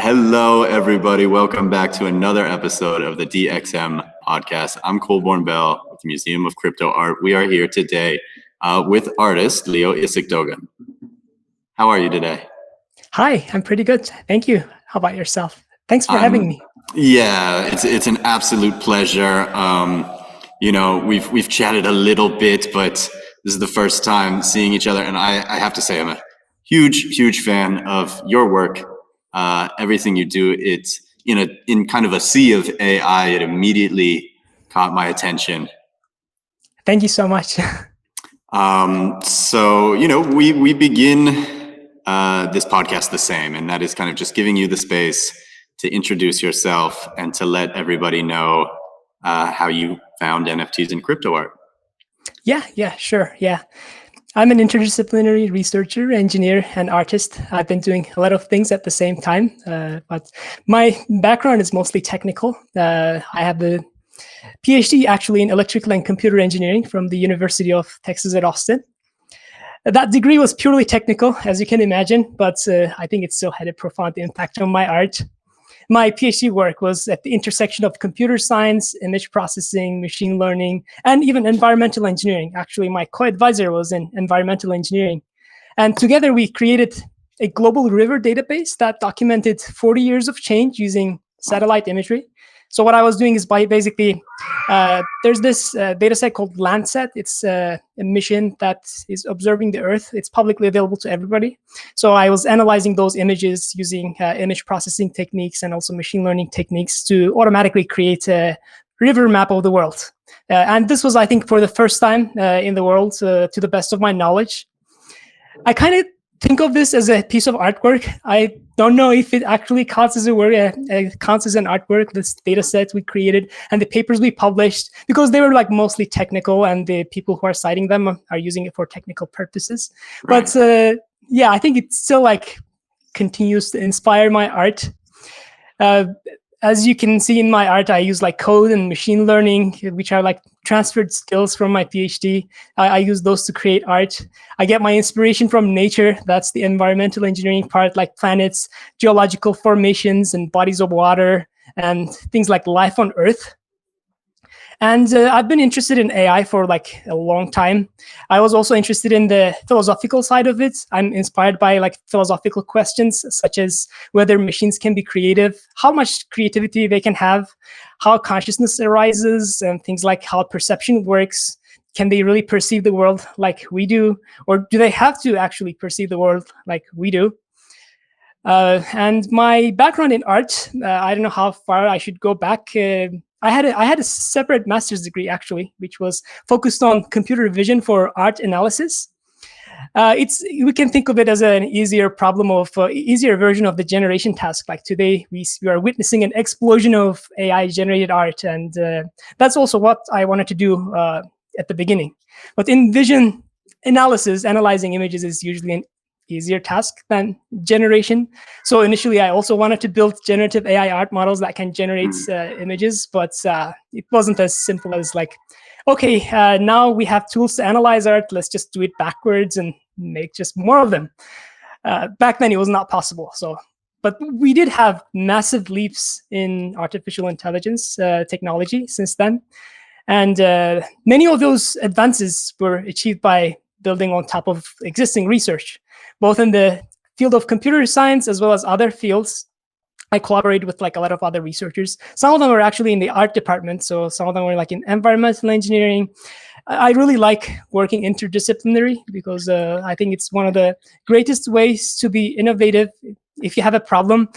Hello, everybody. Welcome back to another episode of the DXM podcast. I'm Colborn Bell with the Museum of Crypto Art. We are here today with artist Leo Isikdogan. How are you today? Hi, I'm pretty good. Thank you. How about yourself? Thanks for having me. Yeah, it's an absolute pleasure. We've chatted a little bit, but this is the first time seeing each other, and I have to say I'm a huge fan of your work. Everything you do, it's in kind of a sea of AI. It immediately caught my attention. Thank you so much. We begin this podcast the same, and that is kind of just giving you the space to introduce yourself and to let everybody know how you found NFTs in crypto art. Yeah, sure. Yeah. I'm an interdisciplinary researcher, engineer, and artist. I've been doing a lot of things at the same time, but my background is mostly technical. I have a PhD actually in electrical and computer engineering from the University of Texas at Austin. That degree was purely technical, as you can imagine, but I think it still had a profound impact on my art. My PhD work was at the intersection of computer science, image processing, machine learning, and even environmental engineering. Actually, my co-advisor was in environmental engineering. And together we created a global river database that documented 40 years of change using satellite imagery. So what I was doing is there's this data set called Landsat. It's a mission that is observing the Earth. It's publicly available to everybody. So I was analyzing those images using image processing techniques and also machine learning techniques to automatically create a river map of the world. And this was, I think, for the first time in the world, to the best of my knowledge. I kind of think of this as a piece of artwork. I don't know if it actually counts as counts as an artwork, this data set we created and the papers we published, because they were like mostly technical and the people who are citing them are using it for technical purposes. Right. But I think it still like continues to inspire my art. As you can see in my art, I use like code and machine learning, which are like transferred skills from my PhD. I use those to create art. I get my inspiration from nature. That's the environmental engineering part, like planets, geological formations, and bodies of water, and things like life on Earth. And I've been interested in AI for like a long time. I was also interested in the philosophical side of it. I'm inspired by like philosophical questions, such as whether machines can be creative, how much creativity they can have, how consciousness arises, and things like how perception works. Can they really perceive the world like we do? Or do they have to actually perceive the world like we do? And my background in art, I don't know how far I should go back. I had a separate master's degree actually, which was focused on computer vision for art analysis. We can think of it as an easier version of the generation task. Like today, we are witnessing an explosion of AI generated art, and that's also what I wanted to do at the beginning. But in vision analysis, analyzing images is usually an easier task than generation. So initially, I also wanted to build generative AI art models that can generate images, but it wasn't as simple as like, okay, now we have tools to analyze art. Let's just do it backwards and make just more of them. Back then, it was not possible. But we did have massive leaps in artificial intelligence technology since then. And many of those advances were achieved by building on top of existing research, both in the field of computer science as well as other fields. I collaborated with like a lot of other researchers. Some of them were actually in the art department, so some of them were like in environmental engineering. I really like working interdisciplinary because I think it's one of the greatest ways to be innovative. If you have a problem,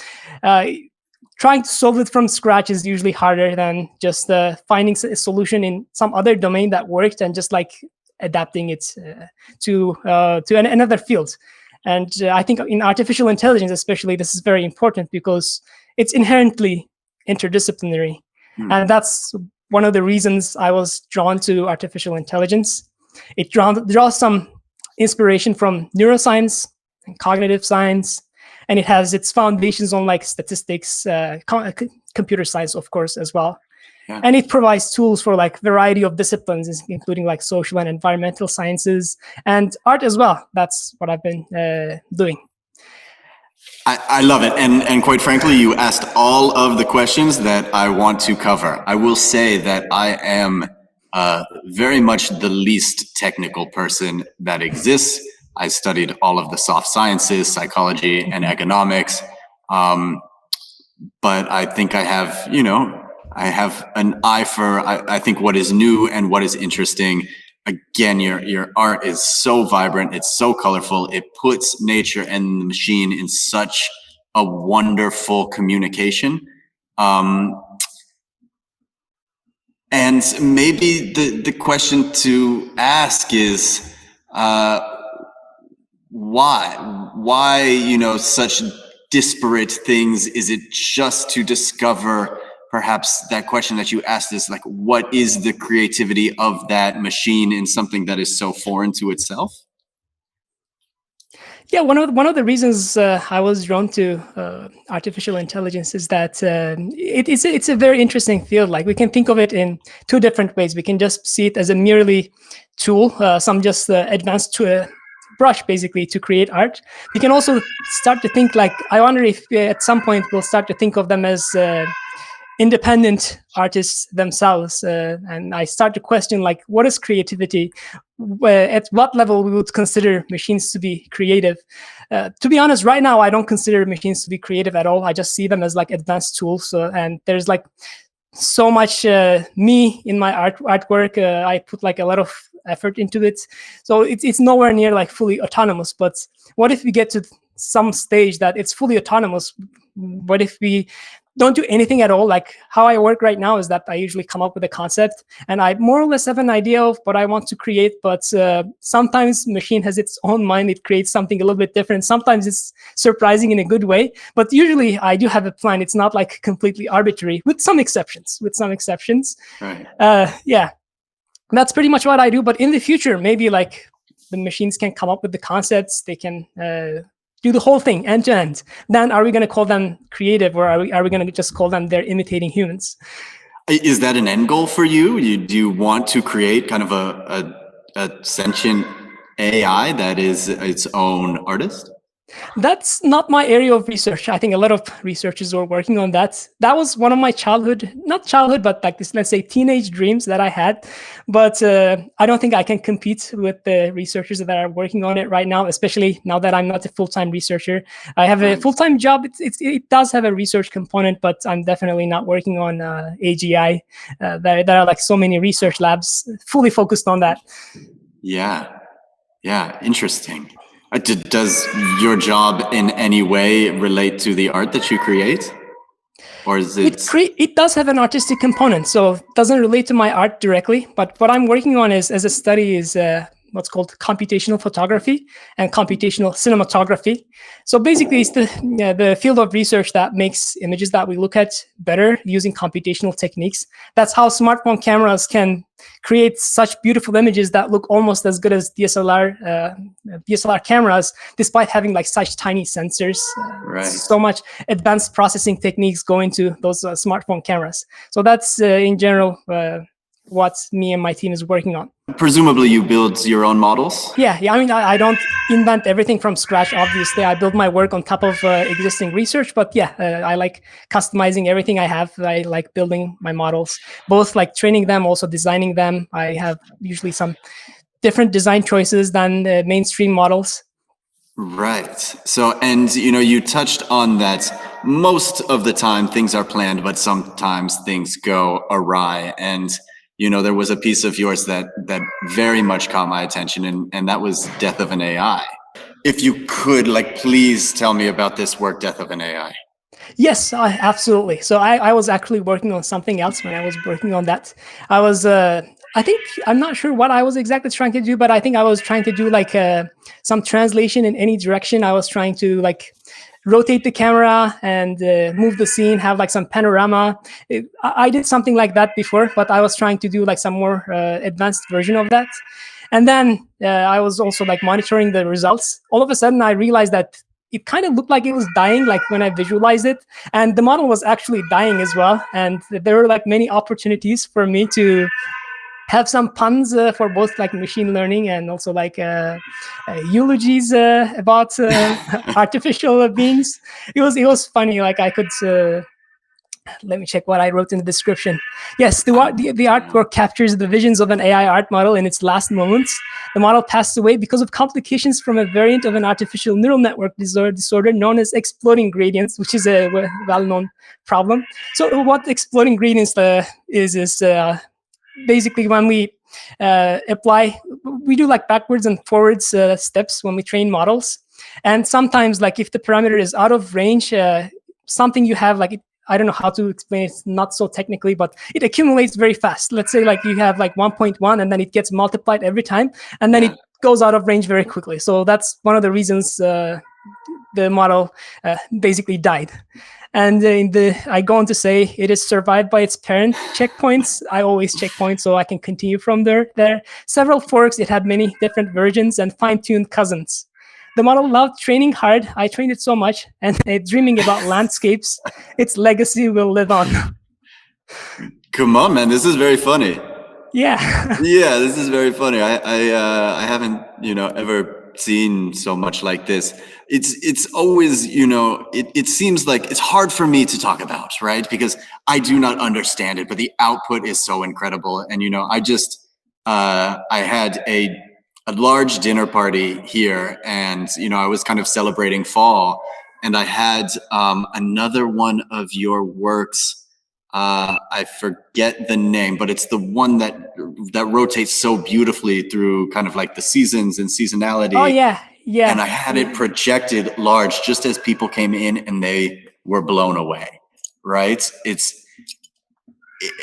trying to solve it from scratch is usually harder than just finding a solution in some other domain that worked and just like adapting it to another field. And I think in artificial intelligence, especially, this is very important because it's inherently interdisciplinary. And that's one of the reasons I was drawn to artificial intelligence. It draws some inspiration from neuroscience and cognitive science, and it has its foundations on like statistics, computer science, of course, as well. Yeah. And it provides tools for like variety of disciplines, including like social and environmental sciences and art as well. That's what I've been doing. I love it. And quite frankly, you asked all of the questions that I want to cover. I will say that I am very much the least technical person that exists. I studied all of the soft sciences, psychology, and economics. But I think I have, I have an eye for, I think, what is new and what is interesting. Again, your art is so vibrant, it's so colorful, it puts nature and the machine in such a wonderful communication. And maybe the question to ask is, why such disparate things? Is it just to discover perhaps that question that you asked is like, what is the creativity of that machine in something that is so foreign to itself? Yeah, one of the reasons I was drawn to artificial intelligence is that it's a very interesting field. Like, we can think of it in two different ways. We can just see it as a merely tool, some just advanced to a brush basically to create art. We can also start to think like, I wonder if at some point we'll start to think of them as independent artists themselves, and I start to question like, what is creativity? At what level we would consider machines to be creative? To be honest, right now I don't consider machines to be creative at all. I just see them as like advanced tools, and there's like so much me in my artwork. I put like a lot of effort into it, so it's nowhere near like fully autonomous. But what if we get to some stage that it's fully autonomous? What if we don't do anything at all? Like, how I work right now is that I usually come up with a concept and I more or less have an idea of what I want to create, but sometimes machine has its own mind. It creates something a little bit different. Sometimes it's surprising in a good way, but usually I do have a plan. It's not like completely arbitrary, with some exceptions. Right. Yeah, that's pretty much what I do. But in the future, maybe like the machines can come up with the concepts. They can do the whole thing end to end. Then are we going to call them creative, or are we going to just call them they're imitating humans? Is that an end goal for you? Do you want to create kind of a sentient AI that is its own artist? That's not my area of research. I think a lot of researchers are working on that. That was one of my not childhood, but like this, let's say, teenage dreams that I had. But I don't think I can compete with the researchers that are working on it right now, especially now that I'm not a full-time researcher. I have a full-time job. It does have a research component, but I'm definitely not working on AGI. There are like so many research labs fully focused on that. Yeah, interesting. Does your job in any way relate to the art that you create? Or is it does have an artistic component, so it doesn't relate to my art directly. But what I'm working on is, as a study, is what's called computational photography and computational cinematography. So basically, it's the field of research that makes images that we look at better using computational techniques. That's how smartphone cameras can create such beautiful images that look almost as good as DSLR cameras, despite having like such tiny sensors. Right. So much advanced processing techniques go into those smartphone cameras. So that's in general what me and my team is working on. Presumably you build your own models? Yeah. I mean, I don't invent everything from scratch, obviously. I build my work on top of existing research, but yeah, I like customizing everything I have. I like building my models, both like training them, also designing them. I have usually some different design choices than the mainstream models. Right. So, and you touched on that most of the time things are planned, but sometimes things go awry. And there was a piece of yours that very much caught my attention, and that was Death of an AI. If you could, please tell me about this work, Death of an AI. Yes, absolutely. So I was actually working on something else when I was working on that. I was, I'm not sure what I was exactly trying to do, but I think I was trying to do some translation in any direction. I was trying to rotate the camera and move the scene, have some panorama. I did something like that before, but I was trying to do some more advanced version of that. And then I was also monitoring the results. All of a sudden, I realized that it kind of looked like it was dying, when I visualized it. And the model was actually dying as well. And there were many opportunities for me to have some puns for both like machine learning and also like eulogies about artificial beings. It was funny. Like I could. Let me check what I wrote in the description. Yes, the artwork captures the visions of an AI art model in its last moments. The model passed away because of complications from a variant of an artificial neural network disorder known as exploding gradients, which is a well-known problem. So what exploding gradients is basically when we we do like backwards and forwards steps when we train models. And sometimes like if the parameter is out of range, something you have like I don't know how to explain it, not so technically, but it accumulates very fast. Let's say like you have like 1.1 and then it gets multiplied every time and then it goes out of range very quickly. So that's one of the reasons the model basically died. And I go on to say it is survived by its parent checkpoints. I always checkpoint so I can continue from there. There are several forks. It had many different versions and fine-tuned cousins. The model loved training hard. I trained it so much and dreaming about landscapes. Its legacy will live on. Come on, man. This is very funny. Yeah. Yeah, this is very funny. I haven't, ever seen so much like this. It's always, it seems like it's hard for me to talk about, right? Because I do not understand it, but the output is so incredible. And, I had a large dinner party here, and I was kind of celebrating fall, and I had another one of your works. I forget the name, but it's the one that rotates so beautifully through kind of like the seasons and seasonality. Oh yeah. And I had it projected large just as people came in, and they were blown away. Right?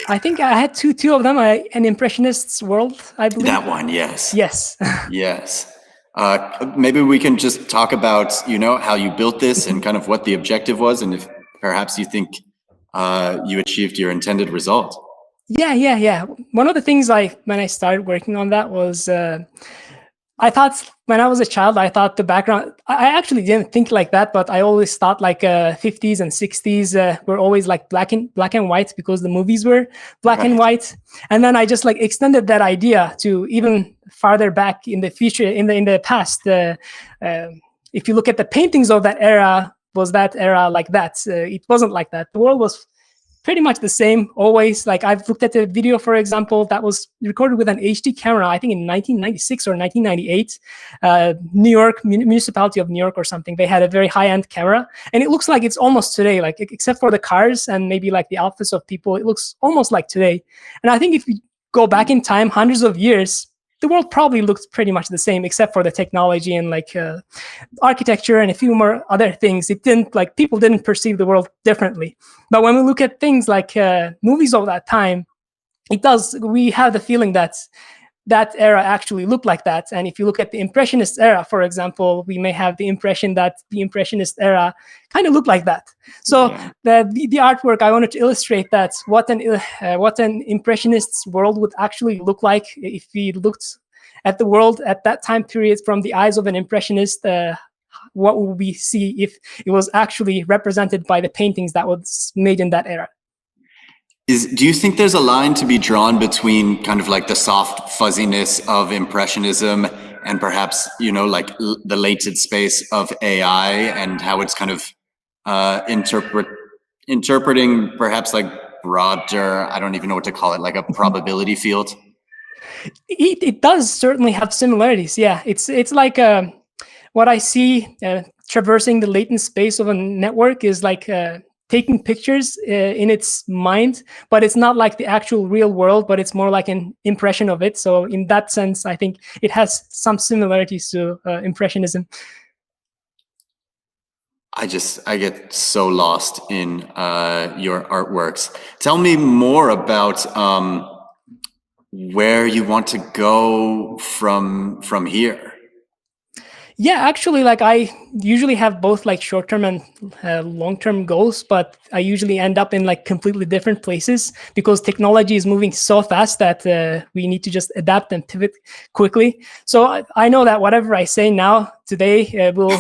I think I had two of them. An Impressionists World, I believe. That one, yes. Yes. Yes. Maybe we can just talk about, how you built this and kind of what the objective was, and if perhaps you think you achieved your intended result. Yeah. One of the things when I started working on that was I thought when I was a child, I thought the background, I actually didn't think like that, but I always thought like 50s and 60s were always like black and white because the movies were black and white. And then I just like extended that idea to even farther back in the future, in the past. If you look at the paintings of that era, was that era like that? It wasn't like that. The world was pretty much the same always. Like I've looked at the video, for example, that was recorded with an HD camera, I think in 1996 or 1998, New York, municipality of New York or something. They had a very high-end camera, and it looks like it's almost today, like except for the cars and maybe like the outfits of people, it looks almost like today. And I think if you go back in time, hundreds of years, the world probably looked pretty much the same, except for the technology and like architecture and a few more other things. It didn't like people didn't perceive the world differently. But when we look at things like movies of that time, it does. We have the feeling that that era actually looked like that. And if you look at the Impressionist era, for example, we may have the impression that the Impressionist era kind of looked like that. So the artwork, I wanted to illustrate that what an Impressionist's world would actually look like if we looked at the world at that time period from the eyes of an Impressionist. What would we see if it was actually represented by the paintings that was made in that era? Do you think there's a line to be drawn between kind of like the soft fuzziness of Impressionism and perhaps, like the latent space of AI and how it's kind of interpreting perhaps like broader, I don't even know what to call it, like a probability field? It does certainly have similarities. Yeah, it's like what I see traversing the latent space of a network is like taking pictures in its mind, but it's not like the actual real world, but it's more like an impression of it. So in that sense, I think it has some similarities to Impressionism. I get so lost in your artworks. Tell me more about where you want to go from here. Yeah, actually, like I usually have both like short-term and long-term goals, but I usually end up in like completely different places because technology is moving so fast that we need to just adapt and pivot quickly. So I know that whatever I say now today will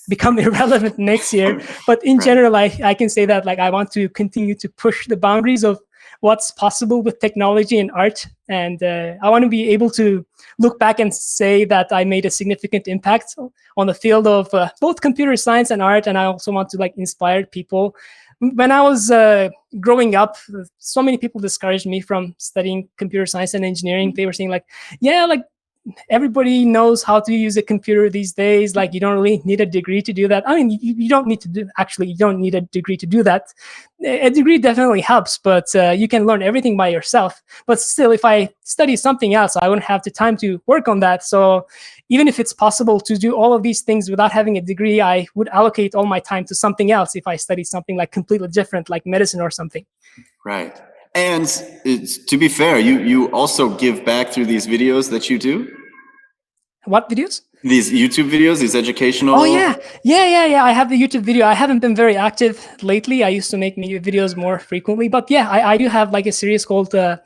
become irrelevant next year. But in general, I can say that like I want to continue to push the boundaries of what's possible with technology and art. And I want to be able to look back and say that I made a significant impact on the field of both computer science and art. And I also want to like inspire people. When I was growing up, so many people discouraged me from studying computer science and engineering. They were saying like, yeah, like everybody knows how to use a computer these days. Like, you don't really need a degree to do that. I mean, you don't need to do, actually, you don't need a degree to do that. A degree definitely helps, but you can learn everything by yourself. But still, if I study something else, I wouldn't have the time to work on that. So even if it's possible to do all of these things without having a degree, I would allocate all my time to something else if I study something like completely different, like medicine or something. Right. And to be fair, you also give back through these videos that you do? What videos? These YouTube videos, these educational... Oh, yeah. I have the YouTube video. I haven't been very active lately. I used to make videos more frequently. But yeah, I do have like a series called a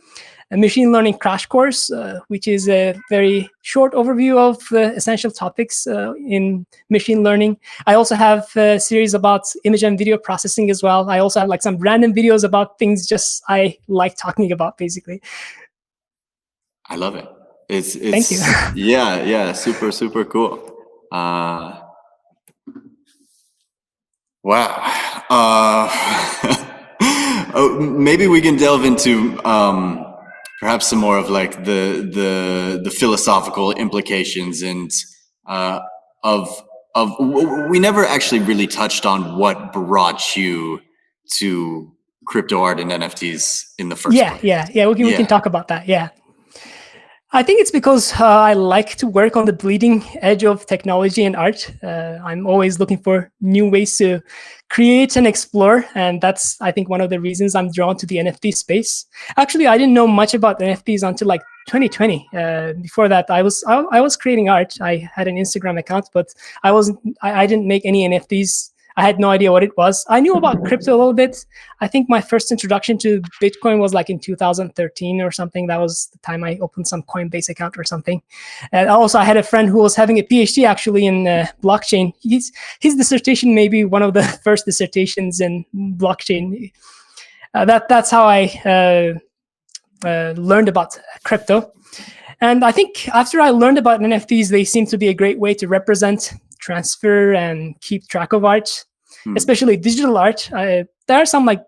Machine Learning Crash Course, which is a very short overview of essential topics in machine learning. I also have a series about image and video processing as well. I also have like some random videos about things just I like talking about, basically. I love it. It's Thank you. yeah, super cool. Wow. Oh, maybe we can delve into perhaps some more of like the philosophical implications and we never actually really touched on what brought you to crypto art and NFTs in the first place. Yeah. We can talk about that. Yeah. I think it's because I like to work on the bleeding edge of technology and art. I'm always looking for new ways to create and explore. And that's, I think, one of the reasons I'm drawn to the NFT space. Actually, I didn't know much about NFTs until like 2020. Before that, I was creating art. I had an Instagram account, but I didn't make any NFTs. I had no idea what it was. I knew about crypto a little bit. I think my first introduction to Bitcoin was like in 2013 or something. That was the time I opened some Coinbase account or something. And also, I had a friend who was having a PhD actually in blockchain. His dissertation may be one of the first dissertations in blockchain. That's how I learned about crypto. And I think after I learned about NFTs, they seem to be a great way to represent, transfer, and keep track of art, especially digital art. There are some like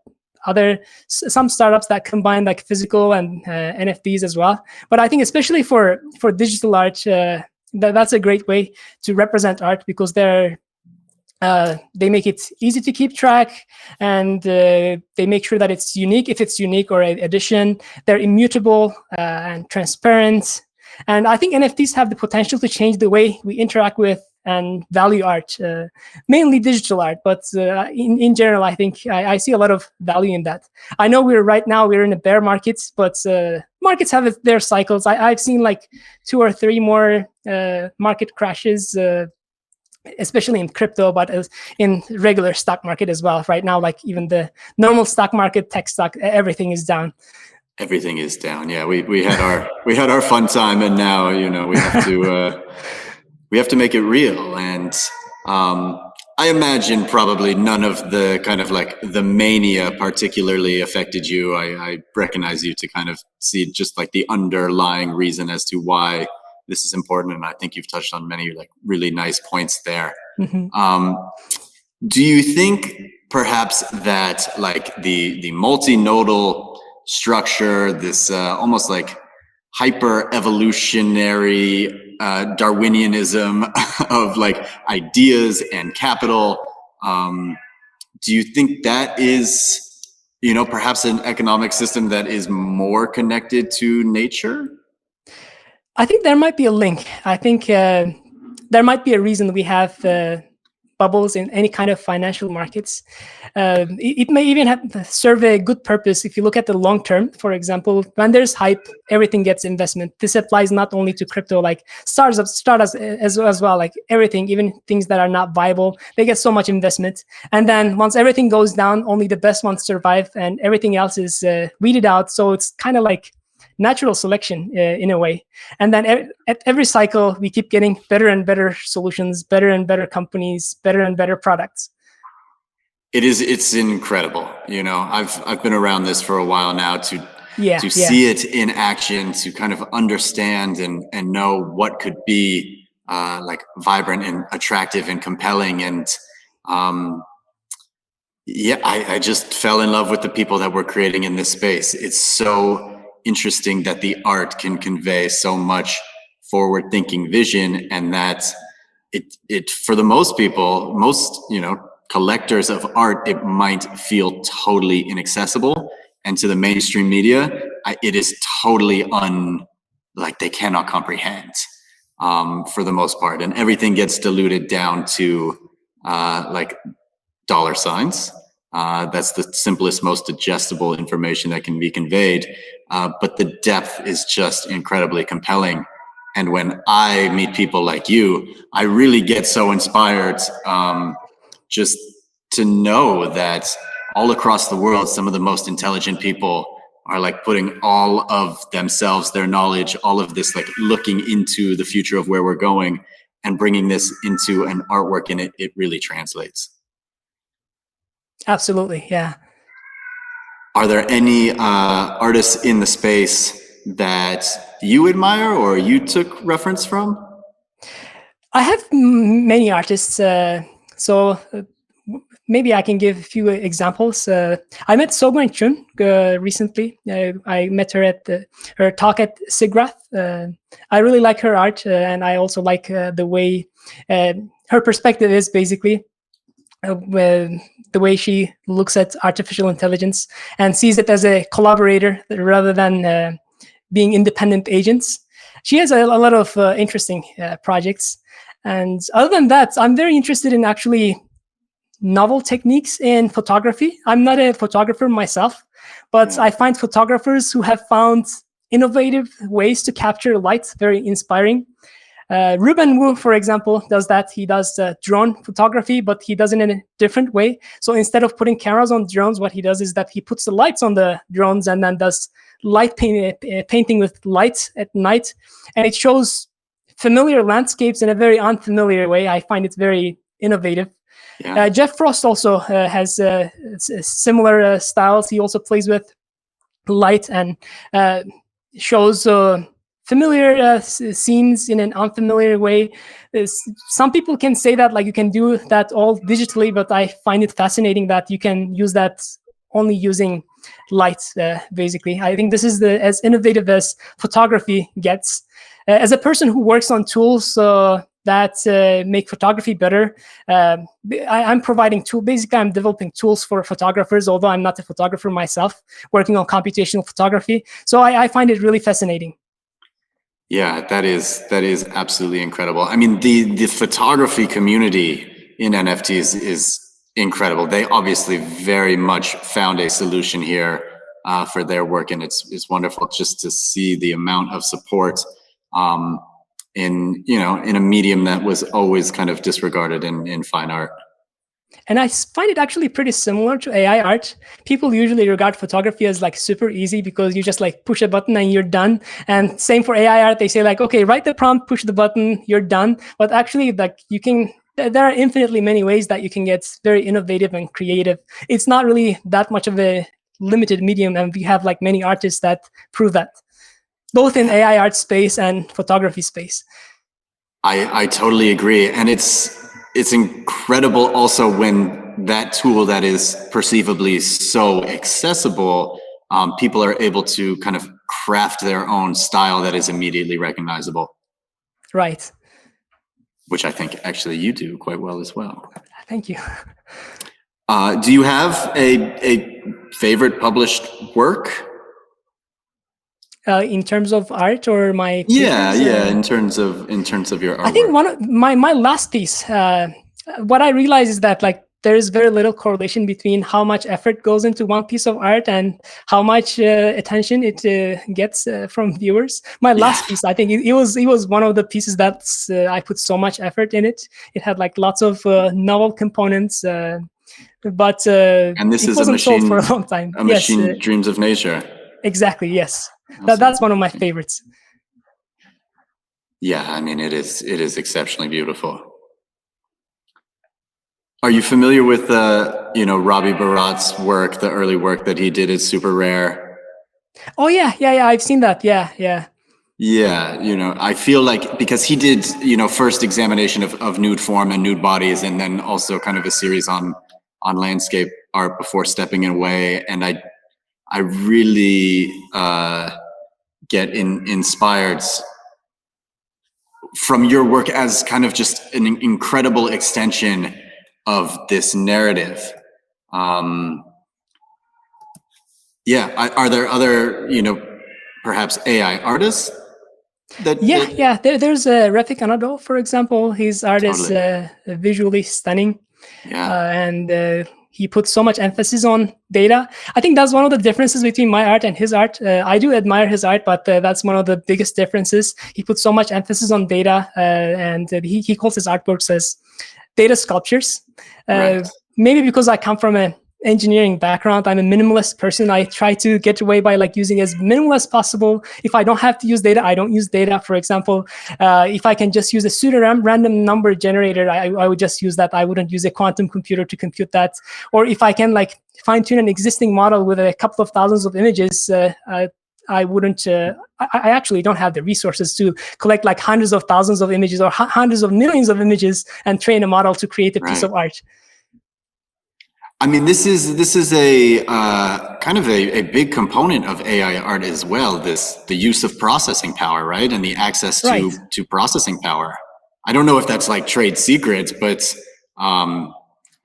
some startups that combine like physical and NFTs as well. But I think especially for digital art, that's a great way to represent art because they make it easy to keep track, and they make sure that it's unique. If it's unique or an edition, they're immutable and transparent. And I think NFTs have the potential to change the way we interact with and value art, mainly digital art. But in general, I think I see a lot of value in that. I know we're in a bear market, but markets have their cycles. I've seen like 2 or 3 more market crashes, especially in crypto, but in regular stock market as well. Right now, like even the normal stock market, tech stock, everything is down. Everything is down. Yeah, we had our fun time, and now we have to make it real. And I imagine probably none of the kind of like the mania particularly affected you. I recognize you to kind of see just like the underlying reason as to why this is important, and I think you've touched on many like really nice points there. Mm-hmm. Do you think perhaps that like the multinodal structure, this almost like hyper evolutionary Darwinianism of like ideas and capital, do you think that is, perhaps an economic system that is more connected to nature? I think there might be a link. I think there might be a reason we have bubbles in any kind of financial markets. It may even serve a good purpose if you look at the long term. For example, when there's hype, everything gets investment. This applies not only to crypto, like startups as well, like everything, even things that are not viable, they get so much investment. And then once everything goes down, only the best ones survive and everything else is weeded out. So it's kind of like natural selection in a way. And then at every cycle, we keep getting better and better solutions, better and better companies, better and better products. It's incredible. You know, I've been around this for a while now to Yeah. see it in action, to kind of understand and know what could be like vibrant and attractive and compelling. And um, yeah, I just fell in love with the people that we're creating in this space. It's so interesting that the art can convey so much forward thinking vision, and that it for the most people, most, you know, collectors of art, it might feel totally inaccessible, and to the mainstream media, it is totally like they cannot comprehend, for the most part, and everything gets diluted down to like dollar signs. That's the simplest, most digestible information that can be conveyed. But the depth is just incredibly compelling. And when I meet people like you, I really get so inspired, just to know that all across the world, some of the most intelligent people are like putting all of themselves, their knowledge, all of this, like looking into the future of where we're going and bringing this into an artwork, and it really translates. Absolutely. Yeah. Are there any artists in the space that you admire or you took reference from? I have many artists. Maybe I can give a few examples. I met Sogbang Chun recently. I met her at her talk at SIGGRAPH. I really like her art, and I also like the way her perspective is, basically the way she looks at artificial intelligence and sees it as a collaborator rather than being independent agents. She has a lot of interesting projects. And other than that, I'm very interested in actually novel techniques in photography. I'm not a photographer myself, but I find photographers who have found innovative ways to capture light very inspiring. Ruben Wu, for example, does that. He does drone photography, but he does it in a different way. So instead of putting cameras on drones, what he does is that he puts the lights on the drones and then does painting with lights at night. And it shows familiar landscapes in a very unfamiliar way. I find it very innovative. Yeah. Jeff Frost also has similar styles. He also plays with light and shows familiar scenes in an unfamiliar way. Some people can say that like you can do that all digitally, but I find it fascinating that you can use that only using light, basically. I think this is as innovative as photography gets. As a person who works on tools that make photography better, I'm providing tools. Basically, I'm developing tools for photographers, although I'm not a photographer myself, working on computational photography. So I find it really fascinating. Yeah, that is absolutely incredible. I mean, the photography community in NFTs is incredible. They obviously very much found a solution here for their work, and it's wonderful just to see the amount of support in a medium that was always kind of disregarded in fine art. And I find it actually pretty similar to AI art. People usually regard photography as like super easy because you just like push a button and you're done. And same for AI art. They say like, okay, write the prompt, push the button, you're done. But actually, like there are infinitely many ways that you can get very innovative and creative. It's not really that much of a limited medium. And we have like many artists that prove that, both in AI art space and photography space. I totally agree. And it's incredible also when that tool that is perceivably so accessible, people are able to kind of craft their own style that is immediately recognizable. Right. Which I think actually you do quite well as well. Thank you. Do you have a favorite published work? In terms of art or my papers? Yeah. In terms of your artwork. I think one of my last piece. What I realize is that like there is very little correlation between how much effort goes into one piece of art and how much attention it gets from viewers. My last piece, I think it was one of the pieces that I put so much effort in it. It had like lots of novel components, but and this it is wasn't a machine sold for a long time. A machine dreams of nature. Exactly. Yes, that's one of my favorites. Yeah, I mean it is exceptionally beautiful. Are you familiar with Robbie Barat's work, the early work that he did at Super Rare? Oh yeah, I've seen that. Yeah. Yeah, I feel like because he did, first examination of nude form and nude bodies, and then also kind of a series on landscape art before stepping away. And I really get inspired from your work as kind of just an incredible extension of this narrative. Are there other, perhaps AI artists Yeah. There's Refik Anadol, for example. His art is Totally. visually stunning. Yeah. And he puts so much emphasis on data. I think that's one of the differences between my art and his art. I do admire his art, but that's one of the biggest differences. He puts so much emphasis on data, and he calls his artworks as data sculptures. Right. Maybe because I come from an engineering background, I'm a minimalist person. I try to get away by like using as minimal as possible. If I don't have to use data, I don't use data. For example, if I can just use a pseudo random number generator, I would just use that. I wouldn't use a quantum computer to compute that. Or if I can like fine tune an existing model with a couple of thousands of images, I wouldn't. I actually don't have the resources to collect like hundreds of thousands of images or hundreds of millions of images and train a model to create a piece of art. I mean, this is a kind of a big component of AI art as well. The use of processing power, right, and the access to processing power. I don't know if that's like trade secrets, but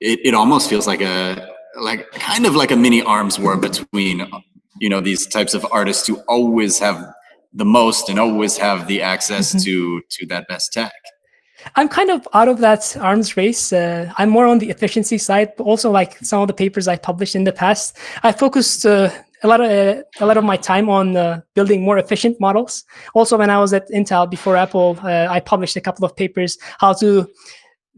it almost feels like kind of like a mini arms war between these types of artists who always have the most and always have the access to that best tech. I'm kind of out of that arms race. I'm more on the efficiency side, but also like some of the papers I published in the past, I focused a lot of my time on building more efficient models. Also, when I was at Intel before Apple, I published a couple of papers how to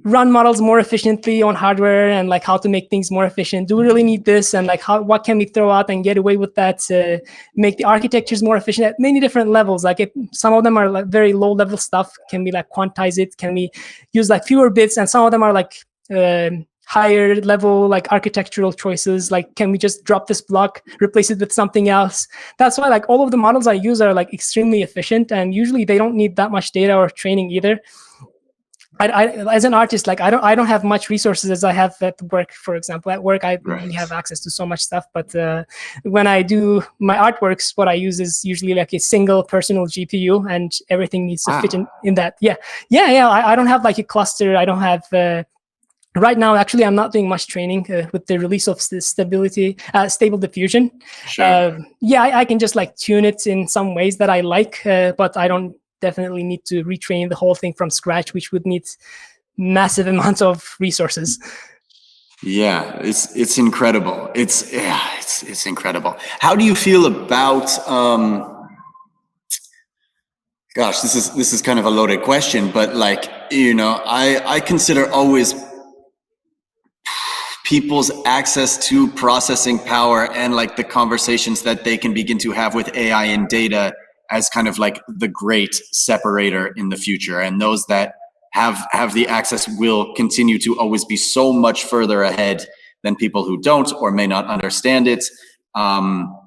run models more efficiently on hardware and like how to make things more efficient. Do we really need this? And like what can we throw out and get away with that to make the architectures more efficient at many different levels? Like some of them are like very low level stuff. Can we like quantize it? Can we use like fewer bits? And some of them are like higher level like architectural choices. Like, can we just drop this block, replace it with something else? That's why like all of the models I use are like extremely efficient, and usually they don't need that much data or training either. I as an artist, like I don't have much resources as I have at work. For example, at work I really have access to so much stuff, but when I do my artworks, what I use is usually like a single personal GPU, and everything needs to fit in that. Yeah. I don't have like a cluster. I don't have. Right now, actually, I'm not doing much training with the release of Stable Diffusion. Sure. I can just like tune it in some ways that I like, but I don't definitely need to retrain the whole thing from scratch, which would need massive amounts of resources. Yeah, it's incredible. It's incredible. How do you feel about gosh, this is kind of a loaded question, but like, I consider always people's access to processing power and like the conversations that they can begin to have with AI and data as kind of like the great separator in the future. And those that have the access will continue to always be so much further ahead than people who don't or may not understand it. How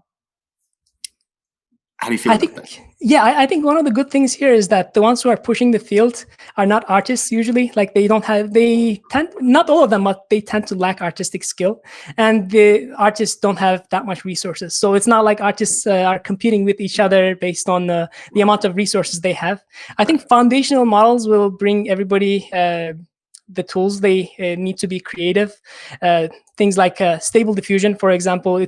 do you feel about that? Yeah, I think one of the good things here is that the ones who are pushing the field are not artists usually. Like not all of them, but they tend to lack artistic skill, and the artists don't have that much resources. So it's not like artists are competing with each other based on the amount of resources they have. I think foundational models will bring everybody the tools they need to be creative. Things like Stable Diffusion, for example,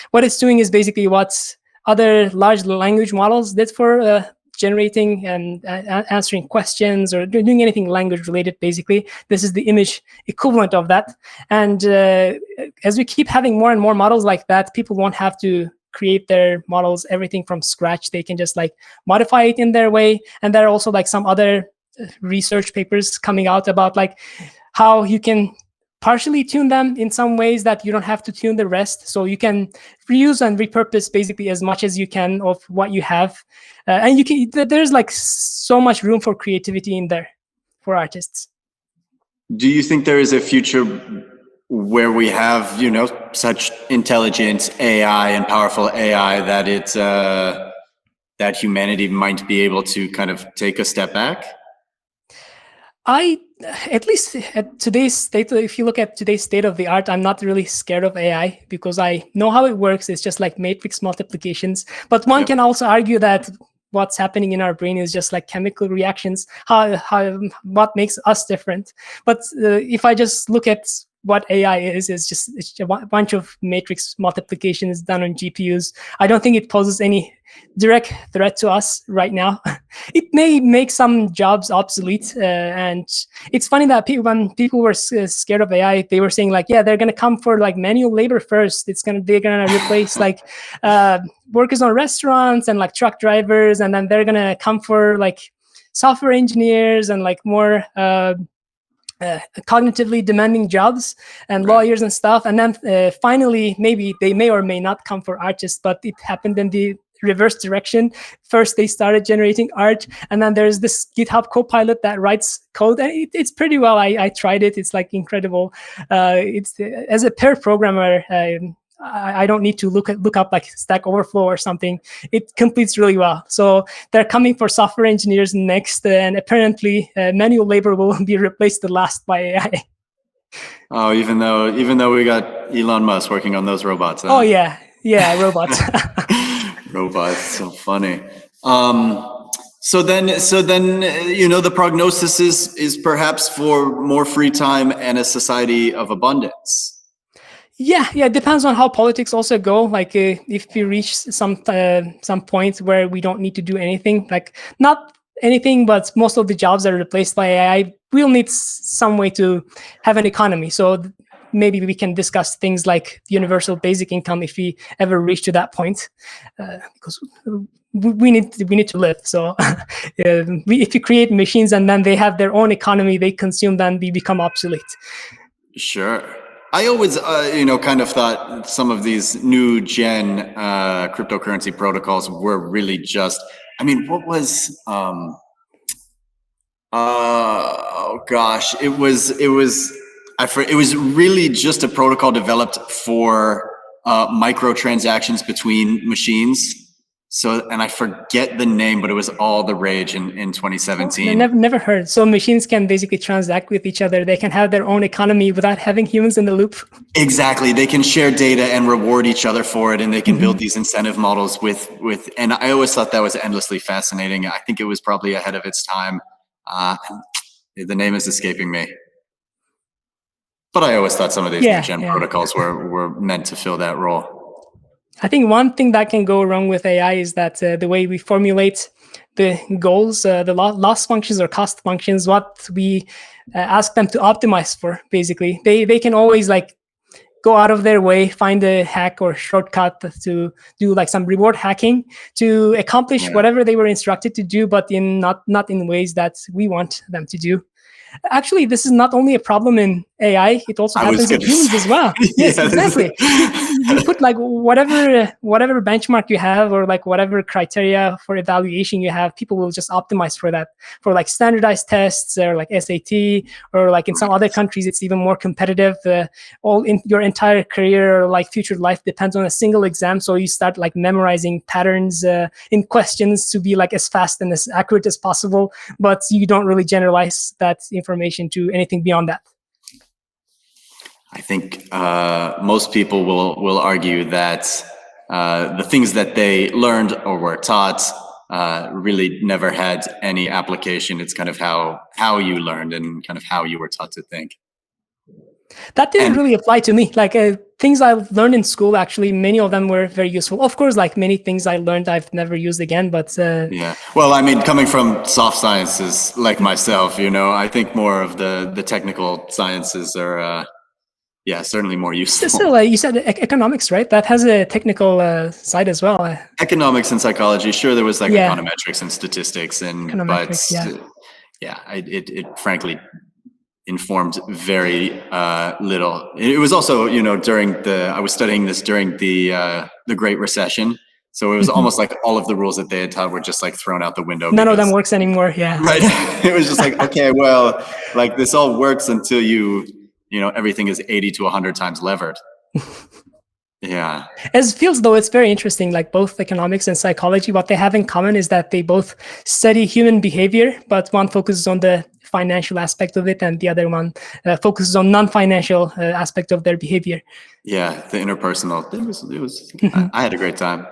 what it's doing is basically what's other large language models did for generating and answering questions or doing anything language related. Basically, this is the image equivalent of that. And as we keep having more and more models like that, people won't have to create their models everything from scratch. They can just like modify it in their way. And there are also like some other research papers coming out about like how you can partially tune them in some ways that you don't have to tune the rest. So you can reuse and repurpose basically as much as you can of what you have. And there's like so much room for creativity in there for artists. Do you think there is a future where we have, such intelligent AI and powerful AI that that humanity might be able to kind of take a step back? At least at today's state, if you look at today's state of the art, I'm not really scared of AI because I know how it works. It's just like matrix multiplications. But one can also argue that what's happening in our brain is just like chemical reactions, what makes us different. But if I just look at what AI is just it's a bunch of matrix multiplications done on GPUs. I don't think it poses any direct threat to us right now. It may make some jobs obsolete, and it's funny that when people were scared of AI, they were saying like, yeah, they're gonna come for like manual labor first. They're gonna replace like workers on restaurants and like truck drivers, and then they're gonna come for like software engineers and like more cognitively demanding jobs and lawyers and stuff. And then finally, maybe they may or may not come for artists, but it happened in the reverse direction. First, they started generating art, and then there's this GitHub Copilot that writes code, and it's pretty well. I tried it; it's like incredible. It's as a pair programmer. I don't need to look up like Stack Overflow or something. It completes really well. So they're coming for software engineers next, and apparently manual labor will be replaced the last by AI. Oh, even though we got Elon Musk working on those robots. Huh? Oh yeah, robots. Robots, so funny. So then, the prognosis is perhaps for more free time and a society of abundance. Yeah, it depends on how politics also go. Like if we reach some point where we don't need to do anything, like not anything, but most of the jobs are replaced by AI, we'll need some way to have an economy. So maybe we can discuss things like universal basic income if we ever reach to that point, because we need to live. So if you create machines and then they have their own economy, they consume, then we become obsolete. Sure. I always, kind of thought some of these new gen cryptocurrency protocols were really just. I mean, what was? Oh gosh, it was really just a protocol developed for microtransactions between machines. So, and I forget the name, but it was all the rage in 2017. I never heard. So machines can basically transact with each other. They can have their own economy without having humans in the loop. Exactly. They can share data and reward each other for it, and they can build these incentive models with. And I always thought that was endlessly fascinating. I think it was probably ahead of its time. The name is escaping me. But I always thought some of these new gen protocols were meant to fill that role. I think one thing that can go wrong with AI is that the way we formulate the goals, the loss functions or cost functions, what we ask them to optimize for, basically. They can always like go out of their way, find a hack or shortcut to do like some reward hacking to accomplish whatever they were instructed to do, but in not in ways that we want them to do. Actually, this is not only a problem in AI, it also happens in humans as well. Yes, exactly. You put like whatever benchmark you have or like whatever criteria for evaluation you have, people will just optimize for that, for like standardized tests or like SAT, or like in some other countries, it's even more competitive. All in your entire career or like future life depends on a single exam. So you start like memorizing patterns in questions to be like as fast and as accurate as possible, but you don't really generalize that information to anything beyond that. I think most people will argue that the things that they learned or were taught really never had any application. It's kind of how you learned and kind of how you were taught to think. That didn't really apply to me. Like things I learned in school, actually, many of them were very useful. Of course, like many things I learned, I've never used again. But yeah, well, I mean, coming from soft sciences like myself, I think more of the technical sciences are. Yeah, certainly more useful. Still, you said economics, right? That has a technical side as well. Economics and psychology. Sure, there was like econometrics and statistics, but it frankly informed very little. It was also, I was studying this during the Great Recession, So it was almost like all of the rules that they had taught were just like thrown out the window. None of them works anymore. Yeah. Right. It was just like, okay, well, like this all works until you know, everything is 80 to 100 times levered. Yeah. It feels though it's very interesting, like both economics and psychology, what they have in common is that they both study human behavior, but one focuses on the financial aspect of it and the other one focuses on non-financial aspect of their behavior. Yeah, the interpersonal. It was I had a great time.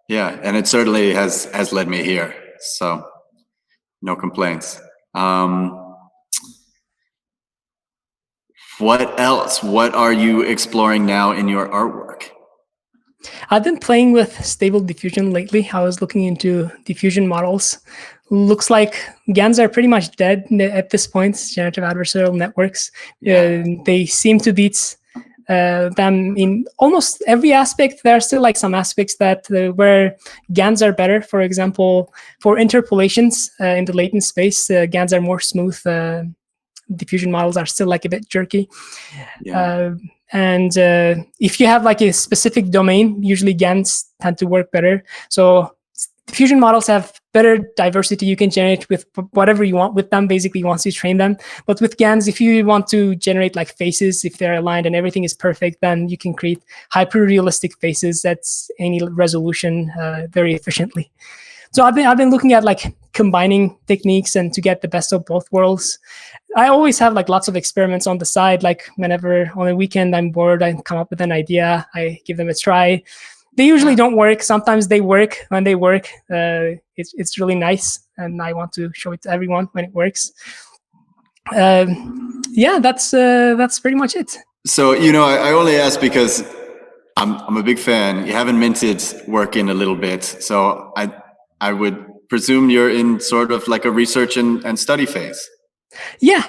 Yeah, and it certainly has led me here. So no complaints. What else? What are you exploring now in your artwork? I've been playing with stable diffusion lately. I was looking into diffusion models. Looks like GANs are pretty much dead at this point, generative adversarial networks. Yeah. They seem to beat them in almost every aspect. There are still like some aspects that where GANs are better. For example, for interpolations in the latent space, GANs are more smooth. Diffusion models are still like a bit jerky. Yeah. And if you have like a specific domain, usually GANs tend to work better. So diffusion models have better diversity. You can generate with whatever you want with them, basically, once you train them. But with GANs, if you want to generate like faces, if they're aligned and everything is perfect, then you can create hyper-realistic faces at any resolution very efficiently. So I've been looking at like combining techniques and to get the best of both worlds. I always have like lots of experiments on the side. Like whenever on a weekend I'm bored, I come up with an idea, I give them a try. They usually don't work. Sometimes they work. When they work, it's really nice, and I want to show it to everyone when it works. Yeah, that's pretty much it. So, you know, I only ask because I'm a big fan. You haven't minted work in a little bit, so I would presume you're in sort of like a research and study phase. Yeah.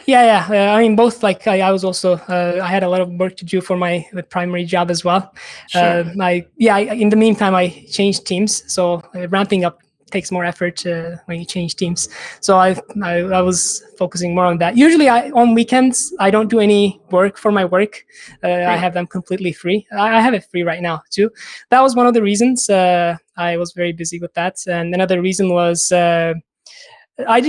I mean, both. Like, I was also I had a lot of work to do for my primary job as well. Sure. In the meantime, I changed teams, so ramping up takes more effort when you change teams. So I was focusing more on that. Usually, on weekends I don't do any work for my work. Right. I have them completely free. I have it free right now too. That was one of the reasons I was very busy with that, and another reason was. I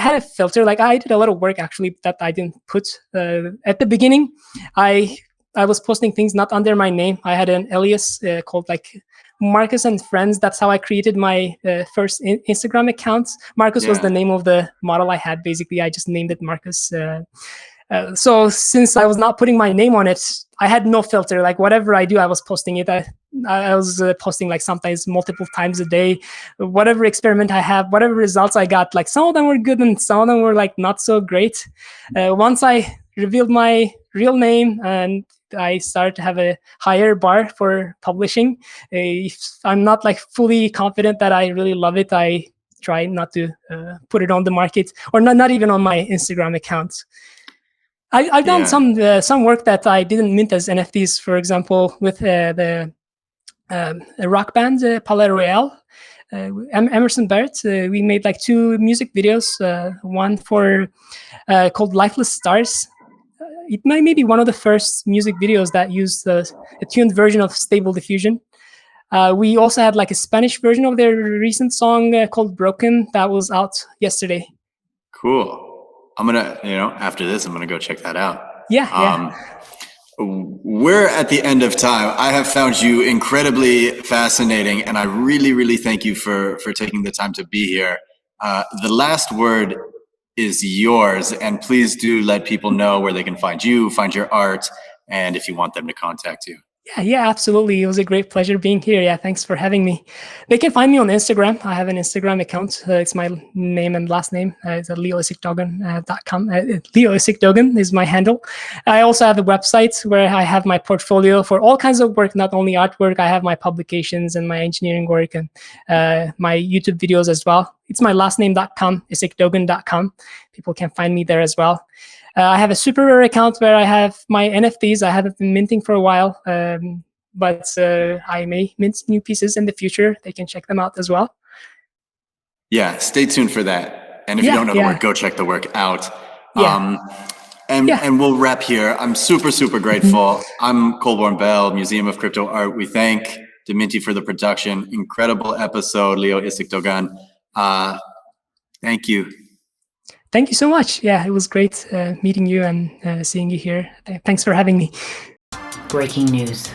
had a filter. Like I did a lot of work actually that I didn't put at the beginning. I was posting things not under my name. I had an alias called like Marcus and Friends. That's how I created my first Instagram account. Marcus was the name of the model I had. Basically, I just named it Marcus. So since I was not putting my name on it, I had no filter. Like whatever I do, I was posting it. I was posting like sometimes multiple times a day. Whatever experiment I have, whatever results I got, like some of them were good and some of them were like not so great. Once I revealed my real name and I started to have a higher bar for publishing, if I'm not like fully confident that I really love it, I try not to put it on the market or not even on my Instagram account. I've done some work that I didn't mint as NFTs, for example, with the rock band Palais Royale, Emerson Barrett. We made like 2 music videos, one for called Lifeless Stars. It might be one of the first music videos that used a tuned version of Stable Diffusion. We also had like a Spanish version of their recent song called Broken that was out yesterday. Cool. I'm gonna, after this, I'm gonna go check that out. Yeah. We're at the end of time. I have found you incredibly fascinating, and I really, really thank you for taking the time to be here. The last word is yours, and please do let people know where they can find you, find your art, and if you want them to contact you. Yeah, absolutely. It was a great pleasure being here. Yeah, thanks for having me. They can find me on Instagram. I have an Instagram account. It's my name and last name. It's at leoisikdogan.com. Leo Isikdogan is my handle. I also have a website where I have my portfolio for all kinds of work, not only artwork. I have my publications and my engineering work and my YouTube videos as well. It's my lastname.com, isikdogan.com. People can find me there as well. I have a super rare account where I have my NFTs. I haven't been minting for a while, but I may mint new pieces in the future. They can check them out as well. Yeah, stay tuned for that. And if you don't know the work, go check the work out. And we'll wrap here. I'm super, super grateful. I'm Colborn Bell, Museum of Crypto Art. We thank DMINTI for the production. Incredible episode, Leo, Isikdogan. Thank you. Thank you so much. Yeah, it was great meeting you and seeing you here. Thanks for having me. Breaking news.